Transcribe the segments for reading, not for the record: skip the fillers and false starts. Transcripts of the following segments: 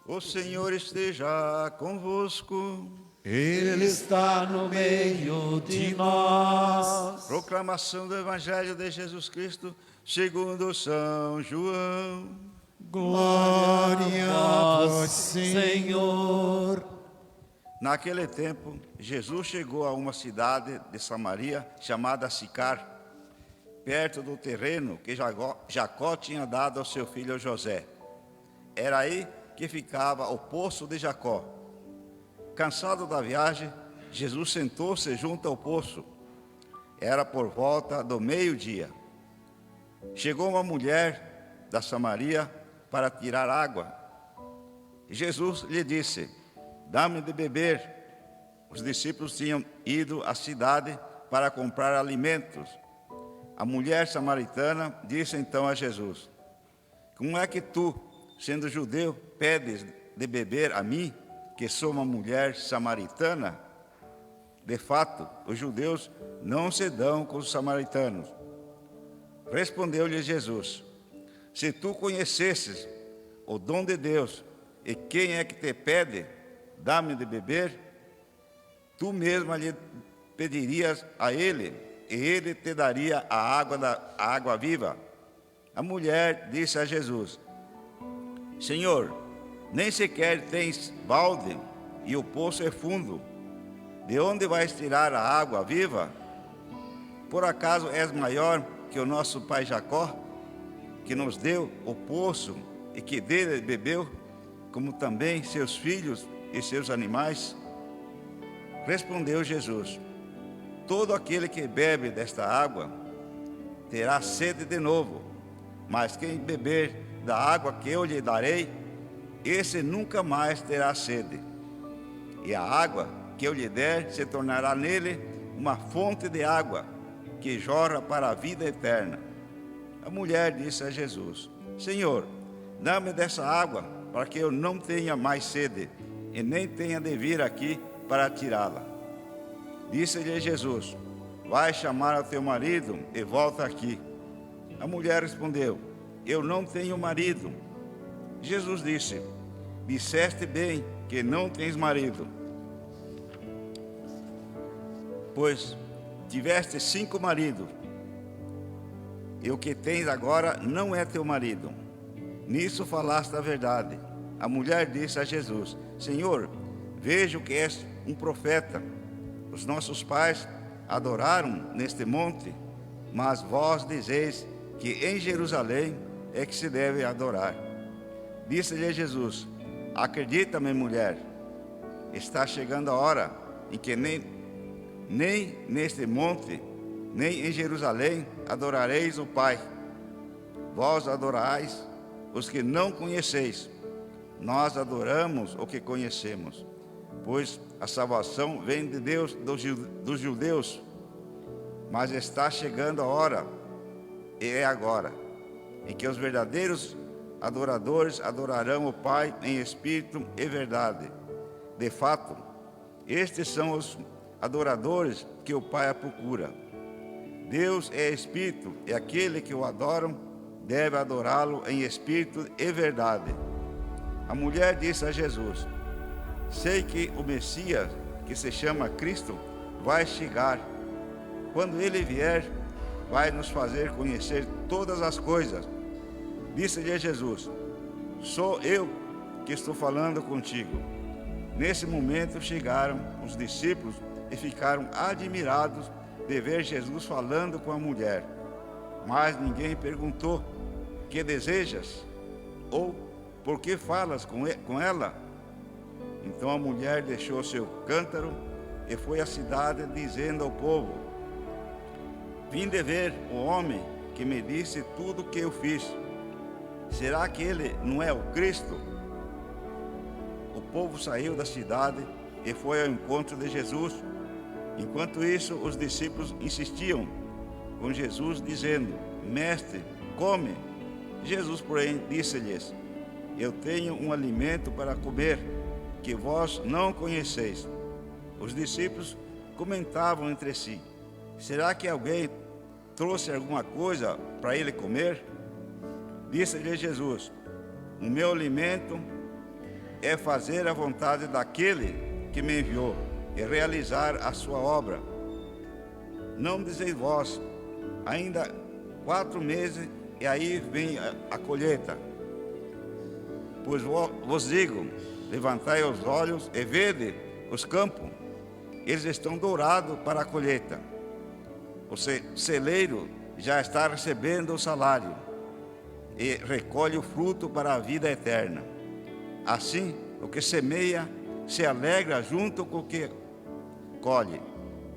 O Senhor esteja convosco. Ele está no meio de nós. Proclamação do Evangelho de Jesus Cristo segundo São João. Glória a vós, Senhor. Naquele tempo, Jesus chegou a uma cidade de Samaria chamada Sicar, perto do terreno que Jacó tinha dado ao seu filho José. Era aí que ficava o poço de Jacó. Cansado da viagem, Jesus sentou-se junto ao poço. Era por volta do meio-dia. Chegou uma mulher da Samaria para tirar água. Jesus lhe disse: "Dá-me de beber." Os discípulos tinham ido à cidade para comprar alimentos. A mulher samaritana disse então a Jesus: "Como é que tu, sendo judeu, pedes de beber a mim, que sou uma mulher samaritana?" De fato, os judeus não se dão com os samaritanos. Respondeu-lhe Jesus: "Se tu conhecesses o dom de Deus, e quem é que te pede, dá-me de beber, tu mesma lhe pedirias a ele, e ele te daria a água viva." A mulher disse a Jesus: "Senhor, nem sequer tens balde, e o poço é fundo. De onde vais tirar a água viva? Por acaso és maior que o nosso pai Jacó, que nos deu o poço e que dele bebeu, como também seus filhos e seus animais?" Respondeu Jesus: "Todo aquele que bebe desta água terá sede de novo, mas quem beber da água que eu lhe darei, esse nunca mais terá sede. E a água que eu lhe der se tornará nele uma fonte de água que jorra para a vida eterna." A mulher disse a Jesus: "Senhor, dá-me dessa água, para que eu não tenha mais sede, e nem tenha de vir aqui para tirá-la." Disse-lhe Jesus: "Vai chamar o teu marido e volta aqui." A mulher respondeu: "Eu não tenho marido." Jesus disse: "Disseste bem que não tens marido, pois tiveste 5 maridos, e o que tens agora não é teu marido. Nisso falaste a verdade." A mulher disse a Jesus: "Senhor, vejo que és um profeta. Os nossos pais adoraram neste monte, mas vós dizeis que em Jerusalém é que se deve adorar." Disse-lhe Jesus: "Acredita-me, mulher, está chegando a hora em que nem neste monte, nem em Jerusalém adorareis o Pai. Vós adorais os que não conheceis. Nós adoramos o que conhecemos, pois a salvação vem de Deus, dos judeus. Mas está chegando a hora, e é agora, em que os verdadeiros adoradores adorarão o Pai em espírito e verdade. De fato, estes são os adoradores que o Pai procura. Deus é espírito, e aquele que o adoram deve adorá-lo em espírito e verdade." A mulher disse a Jesus: "Sei que o Messias, que se chama Cristo, vai chegar. Quando ele vier, vai nos fazer conhecer todas as coisas." Disse-lhe Jesus: "Sou eu que estou falando contigo." Nesse momento chegaram os discípulos e ficaram admirados de ver Jesus falando com a mulher. Mas ninguém perguntou: "Que desejas?" ou "Por que falas com ela?" Então a mulher deixou seu cântaro e foi à cidade, dizendo ao povo: "Vim de ver o homem que me disse tudo o que eu fiz. Será que ele não é o Cristo?" O povo saiu da cidade e foi ao encontro de Jesus. Enquanto isso, os discípulos insistiam com Jesus, dizendo: "Mestre, come." Jesus, porém, disse-lhes: "Eu tenho um alimento para comer, que vós não conheceis." Os discípulos comentavam entre si: "Será que alguém trouxe alguma coisa para ele comer?" Disse-lhe Jesus: "O meu alimento é fazer a vontade daquele que me enviou e realizar a sua obra. Não dizeis vós, ainda 4 meses e aí vem a colheita. Pois vos digo, levantai os olhos e vede os campos, eles estão dourados para a colheita. O celeiro já está recebendo o salário e recolhe o fruto para a vida eterna. Assim, o que semeia se alegra junto com o que colhe,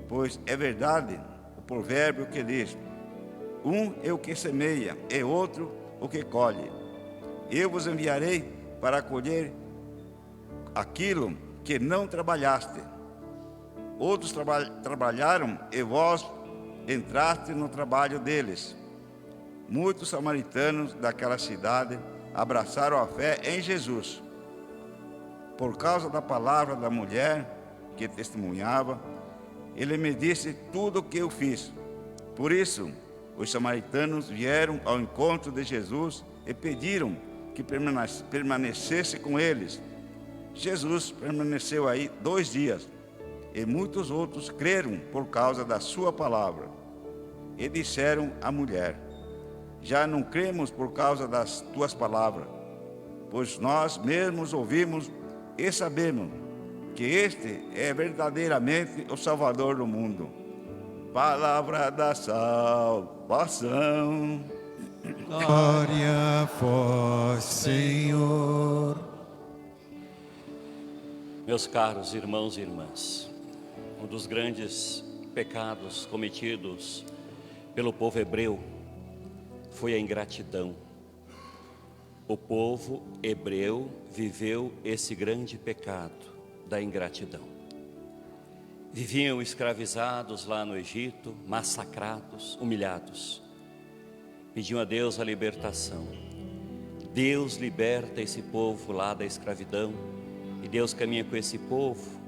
pois é verdade o provérbio que diz: um é o que semeia e outro o que colhe. Eu vos enviarei para colher aquilo que não trabalhaste. Outros trabalharam e vós entraste no trabalho deles. Muitos samaritanos daquela cidade abraçaram a fé em Jesus. Por causa da palavra da mulher que testemunhava, ele me disse tudo o que eu fiz. Por isso, os samaritanos vieram ao encontro de Jesus e pediram que permanecesse com eles. Jesus permaneceu aí 2 dias, e muitos outros creram por causa da sua palavra. E disseram à mulher: já não cremos por causa das tuas palavras, pois nós mesmos ouvimos e sabemos que este é verdadeiramente o Salvador do mundo. Palavra da salvação. Glória a vós, Senhor. Meus caros irmãos e irmãs, um dos grandes pecados cometidos pelo povo hebreu foi a ingratidão. O povo hebreu viveu esse grande pecado da ingratidão. Viviam escravizados lá no Egito, massacrados, humilhados. Pediam a Deus a libertação. Deus liberta esse povo lá da escravidão, e Deus caminha com esse povo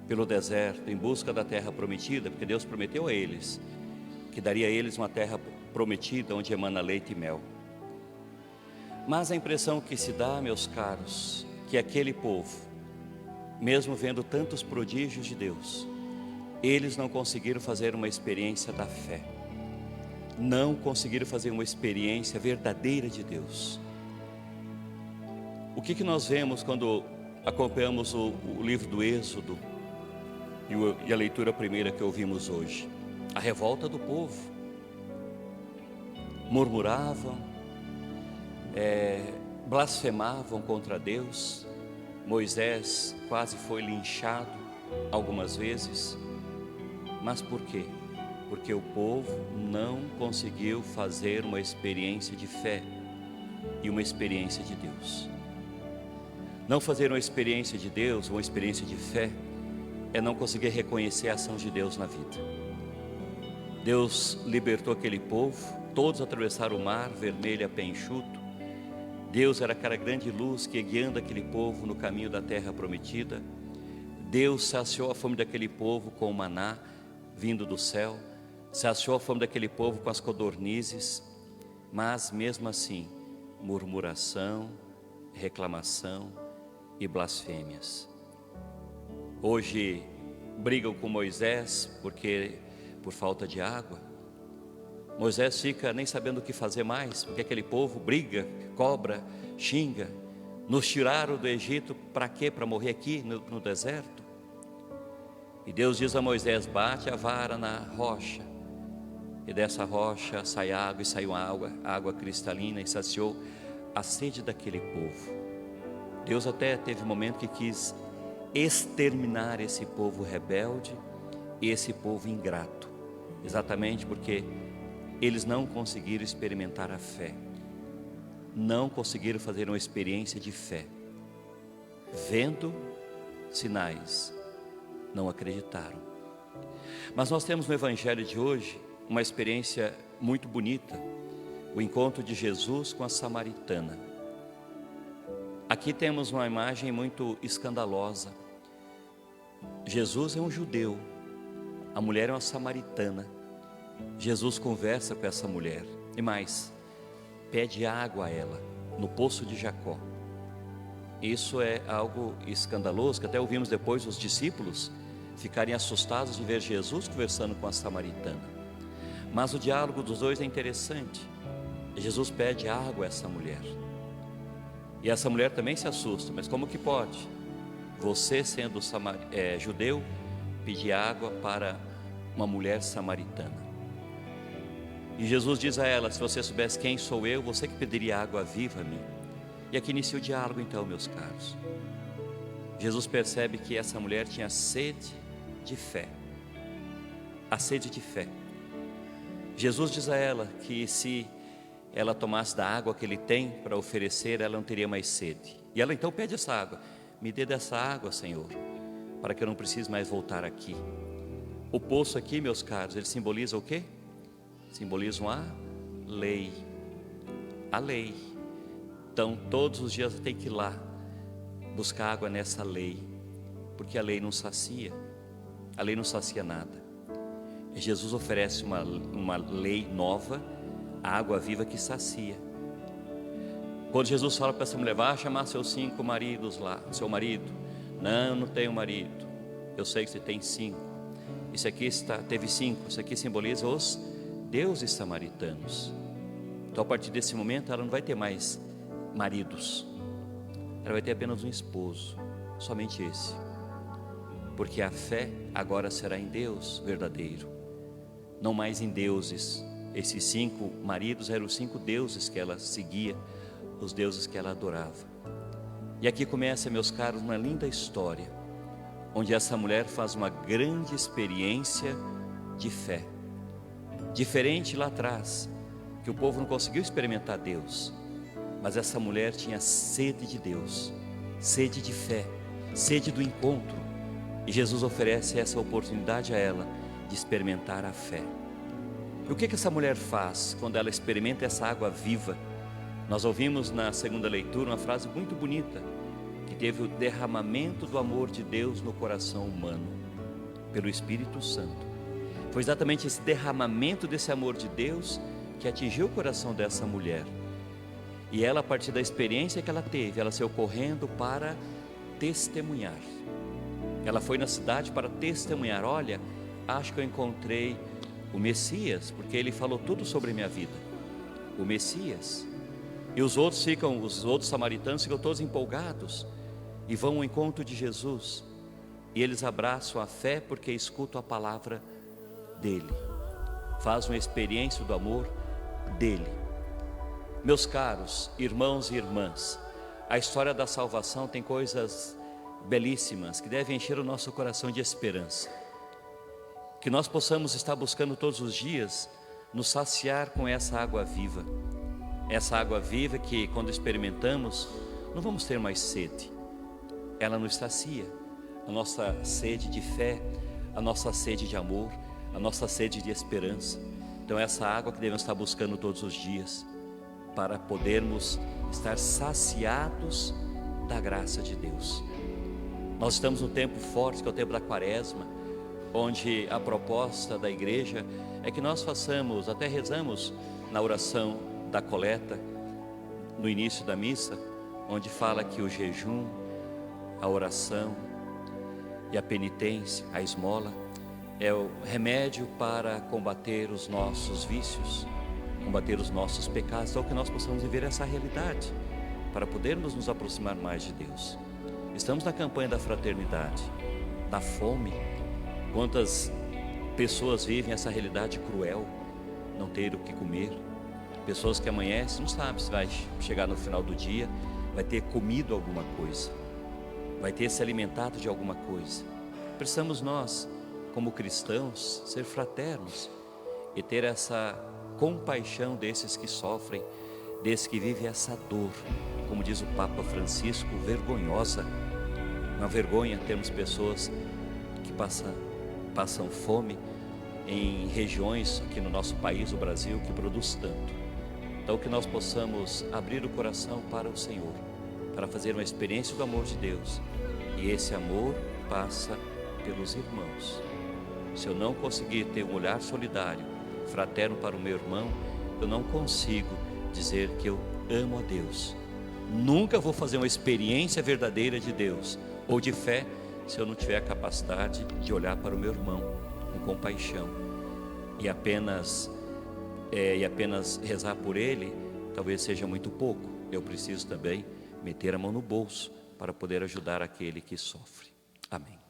pelo deserto em busca da terra prometida, porque Deus prometeu a eles que daria a eles uma terra prometida onde emana leite e mel. Mas a impressão que se dá, meus caros, que aquele povo, mesmo vendo tantos prodígios de Deus, eles não conseguiram fazer uma experiência da fé, não conseguiram fazer uma experiência verdadeira de Deus. O que nós vemos quando acompanhamos o livro do Êxodo e a leitura primeira que ouvimos hoje? A revolta do povo. Murmuravam, blasfemavam contra Deus. Moisés quase foi linchado algumas vezes. Mas por quê? Porque o povo não conseguiu fazer uma experiência de fé e uma experiência de Deus. Não fazer uma experiência de Deus, uma experiência de fé, é não conseguir reconhecer a ação de Deus na vida. Deus libertou aquele povo, todos atravessaram o mar vermelho a pé enxuto. Deus era aquela grande luz que ia guiando aquele povo no caminho da terra prometida. Deus saciou a fome daquele povo com o maná vindo do céu, saciou a fome daquele povo com as codornizes, mas mesmo assim, murmuração, reclamação e blasfêmias. Hoje brigam com Moisés por falta de água. Moisés fica nem sabendo o que fazer mais, porque aquele povo briga, cobra, xinga. Nos tiraram do Egito para quê? Para morrer aqui no deserto? E Deus diz a Moisés: bate a vara na rocha, e dessa rocha sai água, e saiu água cristalina, e saciou a sede daquele povo. Deus até teve um momento que quis exterminar esse povo rebelde e esse povo ingrato, exatamente porque eles não conseguiram experimentar a fé, não conseguiram fazer uma experiência de fé. Vendo sinais, não acreditaram. Mas nós temos no Evangelho de hoje uma experiência muito bonita, o encontro de Jesus com a samaritana. Aqui temos uma imagem muito escandalosa. Jesus é um judeu, a mulher é uma samaritana. Jesus conversa com essa mulher, e mais, pede água a ela, no poço de Jacó. Isso é algo escandaloso, que até ouvimos depois os discípulos ficarem assustados de ver Jesus conversando com a samaritana. Mas o diálogo dos dois é interessante. Jesus pede água a essa mulher, e essa mulher também se assusta. Mas como que pode você, sendo judeu, pedir água para uma mulher samaritana? E Jesus diz a ela: se você soubesse quem sou eu, você que pediria água viva a mim. E aqui inicia o diálogo então, meus caros. Jesus percebe que essa mulher tinha sede de fé. A sede de fé. Jesus diz a ela que se ela tomasse da água que ele tem para oferecer, ela não teria mais sede. E ela então pede essa água: me dê dessa água, Senhor, para que eu não precise mais voltar aqui. O poço aqui, meus caros, ele simboliza o quê? Simboliza a lei. A lei. Então todos os dias tem que ir lá buscar água nessa lei, porque a lei não sacia. A lei não sacia nada. E Jesus oferece uma lei nova, a água viva que sacia. Quando Jesus fala para essa mulher: vá chamar seus 5 maridos lá, seu marido. Não, não tenho marido. Eu sei que você tem 5. Isso aqui teve 5. Isso aqui simboliza os deuses samaritanos. Então a partir desse momento ela não vai ter mais maridos. Ela vai ter apenas um esposo, somente esse. Porque a fé agora será em Deus verdadeiro, não mais em deuses. Esses 5 maridos eram os 5 deuses que ela seguia, os deuses que ela adorava. E aqui começa, meus caros, uma linda história, onde essa mulher faz uma grande experiência de fé. Diferente lá atrás, que o povo não conseguiu experimentar Deus, mas essa mulher tinha sede de Deus, sede de fé, sede do encontro. E Jesus oferece essa oportunidade a ela de experimentar a fé. E o que essa mulher faz quando ela experimenta essa água viva? Nós ouvimos na segunda leitura uma frase muito bonita, que teve o derramamento do amor de Deus no coração humano, pelo Espírito Santo. Foi exatamente esse derramamento desse amor de Deus que atingiu o coração dessa mulher. E ela, a partir da experiência que ela teve, ela saiu correndo para testemunhar. Ela foi na cidade para testemunhar: olha, acho que eu encontrei o Messias, porque ele falou tudo sobre a minha vida. O Messias. E os outros samaritanos ficam todos empolgados e vão ao encontro de Jesus. E eles abraçam a fé porque escutam a palavra dele. Fazem uma experiência do amor dele. Meus caros irmãos e irmãs, a história da salvação tem coisas belíssimas que devem encher o nosso coração de esperança. Que nós possamos estar buscando todos os dias nos saciar com essa água viva. Essa água viva que, quando experimentamos, não vamos ter mais sede. Ela nos sacia. A nossa sede de fé, a nossa sede de amor, a nossa sede de esperança. Então essa água que devemos estar buscando todos os dias, para podermos estar saciados da graça de Deus. Nós estamos num tempo forte, que é o tempo da Quaresma, onde a proposta da igreja é que nós façamos, até rezamos na oração da coleta, no início da missa, onde fala que o jejum, a oração e a penitência, a esmola, é o remédio para combater os nossos vícios, combater os nossos pecados. Então que nós possamos viver essa realidade, para podermos nos aproximar mais de Deus. Estamos na campanha da fraternidade, da fome. Quantas pessoas vivem essa realidade cruel, não ter o que comer. Pessoas que amanhecem, não sabem se vai chegar no final do dia, vai ter comido alguma coisa, vai ter se alimentado de alguma coisa. Precisamos nós, como cristãos, ser fraternos e ter essa compaixão desses que sofrem, desses que vivem essa dor, como diz o Papa Francisco, vergonhosa. Uma vergonha termos pessoas que passam fome em regiões aqui no nosso país, o Brasil, que produz tanto. Então que nós possamos abrir o coração para o Senhor, para fazer uma experiência do amor de Deus. E esse amor passa pelos irmãos. Se eu não conseguir ter um olhar solidário, fraterno para o meu irmão, eu não consigo dizer que eu amo a Deus. Nunca vou fazer uma experiência verdadeira de Deus ou de fé se eu não tiver a capacidade de olhar para o meu irmão com compaixão e apenas rezar por ele. Talvez seja muito pouco. Eu preciso também meter a mão no bolso para poder ajudar aquele que sofre. Amém.